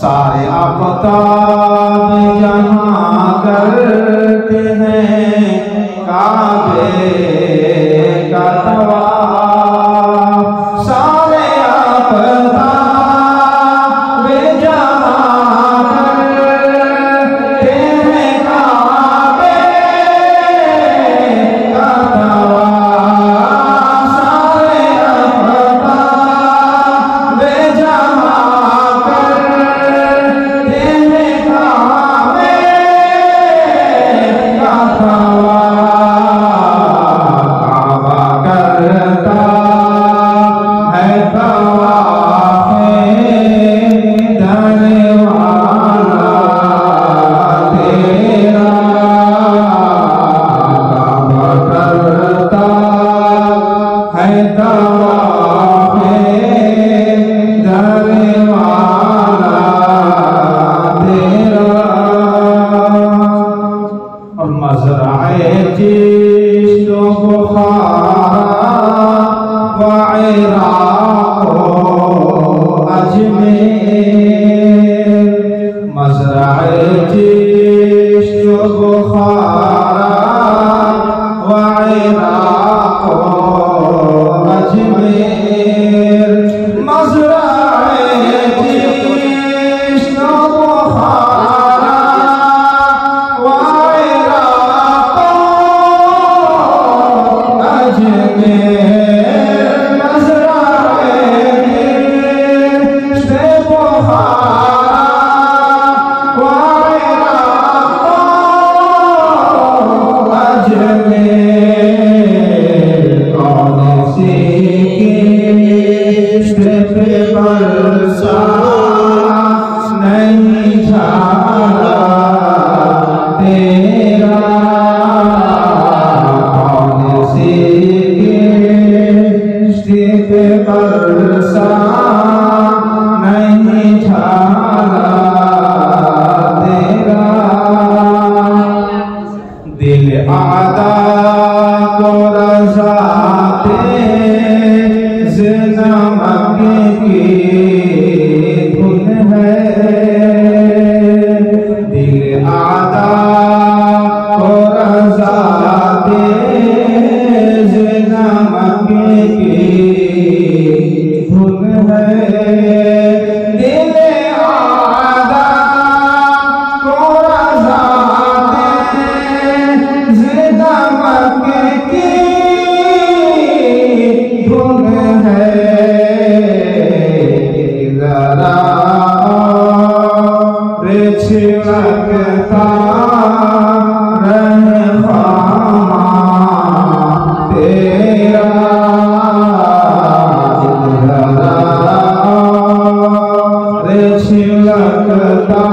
सारे आफ़ताब जहाँ करते हैं काबे का तवाफ, सारे आफ़ताब जहाँ करते हैं काबे का तवाफ, सारे आफ़ताब जहाँ करते हैं काबे का तवाफ, करता है तवाफ़े दरवाज़ा तेरा, करता है तवाफ़े दरवाज़ा तेरा। और मज़राए जिश्क व बुखारा व इराक़ व अजमेर, मज़राए जिश्क व बुखारा व इराक़ व अजमेर, मज़राए जिश्क व बुखारा व इराक़ व अजमेर, मज़राए जिश्क व बुखारा व इराक़ व अजमेर, कौन सी किश्त पे बरसा नहीं झाला तेरा, कौन सी किश्त पे बरसा नहीं झाला तेरा। दिल आदा को रज़ा तेज़ नमक की धुन है, दिल आदा को रज़ा तेज़ नमक की धुन है, दिल आदा को रज़ा तेज़ नमक की धुन है, ज़रा रे छिलकता रहे ख़ामा तेरा, ज़रा रे छिलकता